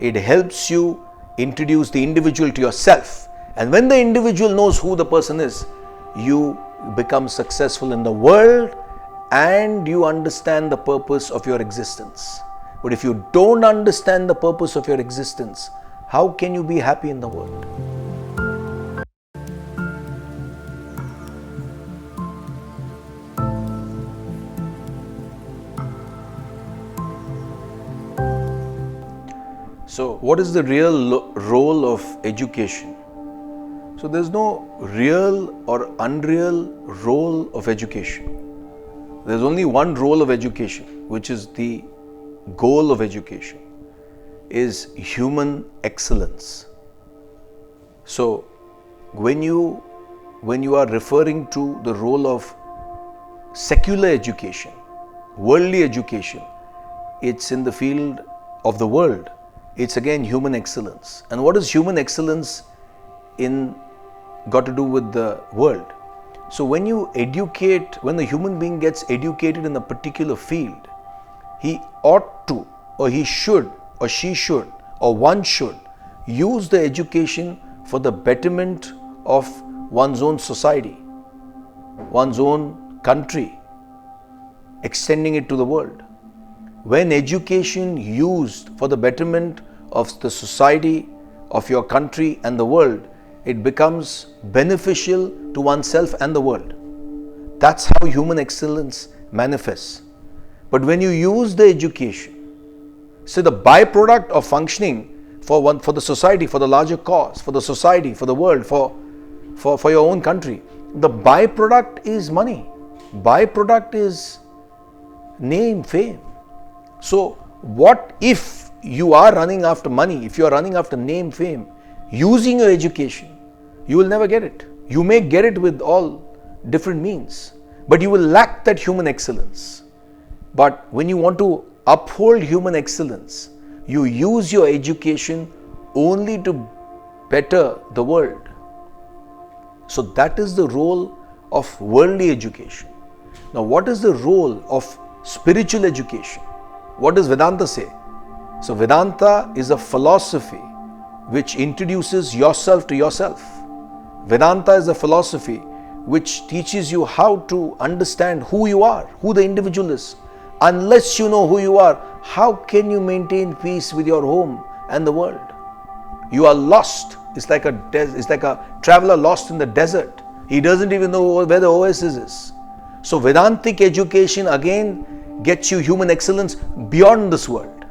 It helps you introduce the individual to yourself. And when the individual knows who the person is, you become successful in the world and you understand the purpose of your existence. But if you don't understand the purpose of your existence, how can you be happy in the world? So, what is the real role of education? So, there's no real or unreal role of education. There's only one role of education, which is the goal of education, is human excellence. So, when you are referring to the role of secular education, worldly education, it's in the field of the world. It's again human excellence. And what is human excellence got to do with the world? So when the human being gets educated in a particular field, he ought to, or he should, or she should, or one should use the education for the betterment of one's own society, one's own country, extending it to the world. When education used for the betterment of the society, of your country and the world, it becomes beneficial to oneself and the world. That's how human excellence manifests. But when you use the education, so the byproduct of functioning for the society, for the larger cause, for the society, for the world, for your own country, the byproduct is money. Byproduct is name, fame. So what if you are running after money, if you are running after name, fame, using your education, you will never get it. You may get it with all different means, but you will lack that human excellence. But when you want to uphold human excellence, you use your education only to better the world. So that is the role of worldly education. Now, what is the role of spiritual education? What does Vedanta say? So Vedanta is a philosophy which introduces yourself to yourself. Vedanta is a philosophy which teaches you how to understand who you are, who the individual is. Unless you know who you are, how can you maintain peace with your home and the world? You are lost. It's like a traveler lost in the desert. He doesn't even know where the oasis is. So Vedantic education again gets you human excellence beyond this world.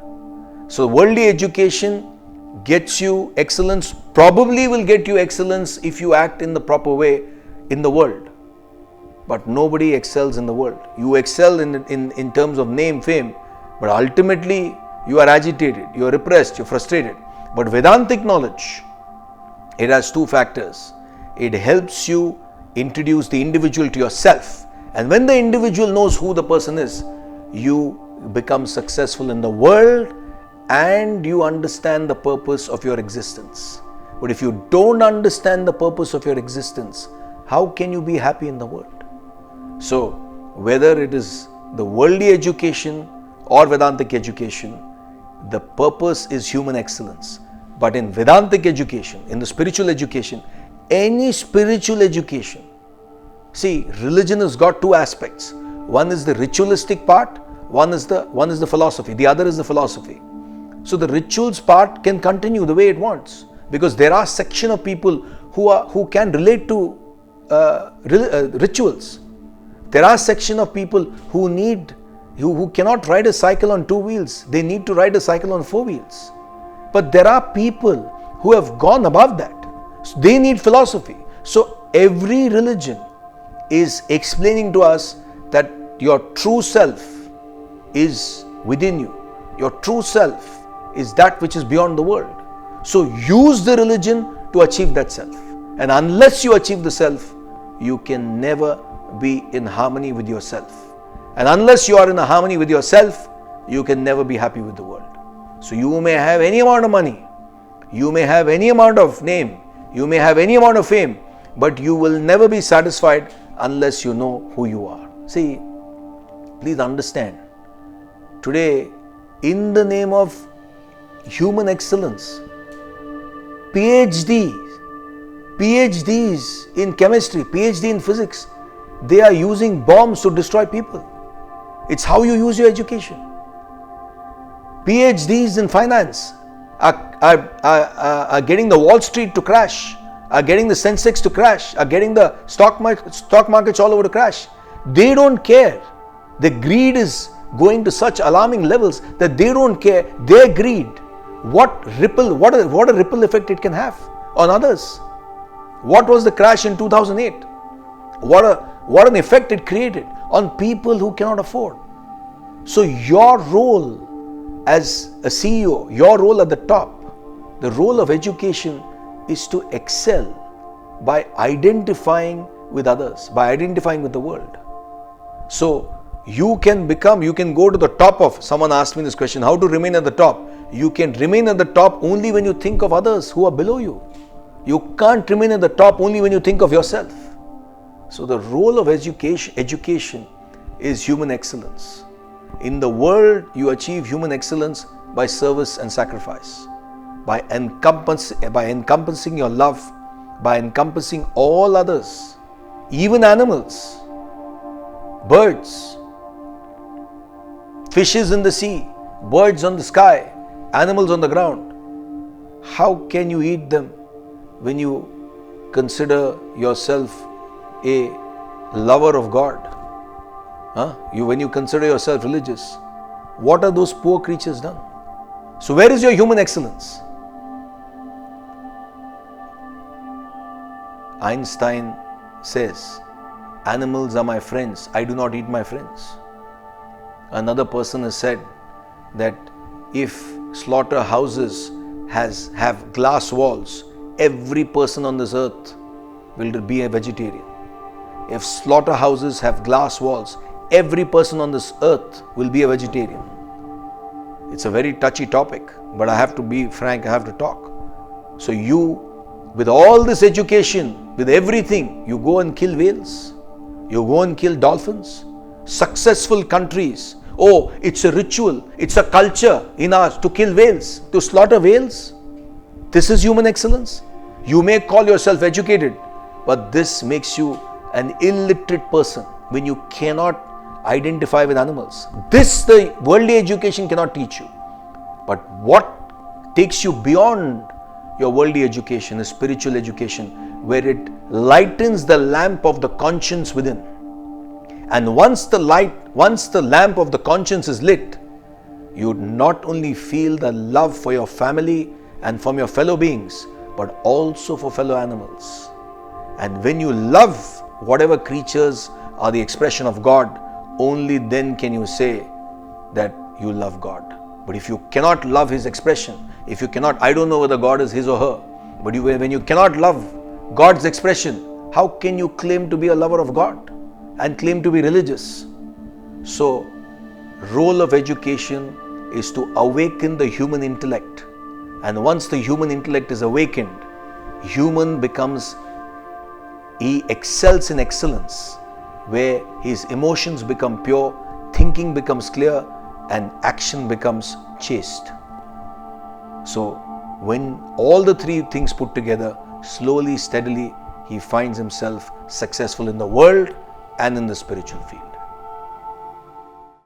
So worldly education gets you excellence, probably will get you excellence if you act in the proper way in the world. But nobody excels in the world. You excel in terms of name, fame, but ultimately you are agitated, you are repressed, you are frustrated. But Vedantic knowledge, it has two factors. It helps you introduce the individual to yourself. And when the individual knows who the person is, you become successful in the world and you understand the purpose of your existence. But if you don't understand the purpose of your existence, how can you be happy in the world? So, whether it is the worldly education or Vedantic education, the purpose is human excellence. But in Vedantic education, in the spiritual education, any spiritual education, see, religion has got two aspects. One is the ritualistic part, one is the philosophy, the other is the philosophy. So the rituals part can continue the way it wants, because there are section of people who can relate to rituals. There are section of people who cannot ride a cycle on two wheels. They need to ride a cycle on four wheels. But there are people who have gone above that. So they need philosophy. So every religion is explaining to us that your true self is within you. Your true self is that which is beyond the world. So use the religion to achieve that self. And unless you achieve the self, you can never be in harmony with yourself. And unless you are in a harmony with yourself, you can never be happy with the world. So you may have any amount of money, you may have any amount of name, you may have any amount of fame, but you will never be satisfied unless you know who you are. See, please understand, today, in the name of human excellence. PhDs in chemistry, PhD in physics, they are using bombs to destroy people. It's how you use your education. PhDs in finance are getting the Wall Street to crash, are getting the Sensex to crash, are getting the stock markets all over to crash. They don't care. The greed is going to such alarming levels that they don't care. Their greed, what a ripple effect it can have on others. What was the crash in 2008? What an effect it created on people who cannot afford. So your role as a CEO, your role at the top, the role of education is to excel by identifying with others, by identifying with the world. So you can go to the top of, someone asked me this question, how to remain at the top? You can remain at the top only when you think of others who are below you. You can't remain at the top only when you think of yourself. So the role of education is human excellence. In the world, you achieve human excellence by service and sacrifice, by encompassing your love, by encompassing all others, even animals, birds, fishes in the sea, birds on the sky, animals on the ground. How can you eat them when you consider yourself a lover of God? When you consider yourself religious, what are those poor creatures done? So where is your human excellence? Einstein says, animals are my friends, I do not eat my friends. Another person has said that if slaughterhouses have glass walls, every person on this earth will be a vegetarian. If slaughterhouses have glass walls, every person on this earth will be a vegetarian. It's a very touchy topic, but I have to be frank, I have to talk. So you, with all this education, with everything, you go and kill whales, you go and kill dolphins. Successful countries, oh, it's a ritual, it's a culture in us to kill whales, to slaughter whales. This is human excellence. You may call yourself educated, but this makes you an illiterate person when you cannot identify with animals. This the worldly education cannot teach you. But what takes you beyond your worldly education is spiritual education, where it lightens the lamp of the conscience within. And once the lamp of the conscience is lit, you not only feel the love for your family and from your fellow beings, but also for fellow animals. And when you love whatever creatures are the expression of God, only then can you say that you love God. But if you cannot love His expression, if you cannot, I don't know whether God is his or her, but when you cannot love God's expression, how can you claim to be a lover of God and claim to be religious? So, role of education is to awaken the human intellect. And once the human intellect is awakened, he excels in excellence, where his emotions become pure, thinking becomes clear, and action becomes chaste. So, when all the three things put together, slowly, steadily, he finds himself successful in the world and in the spiritual field.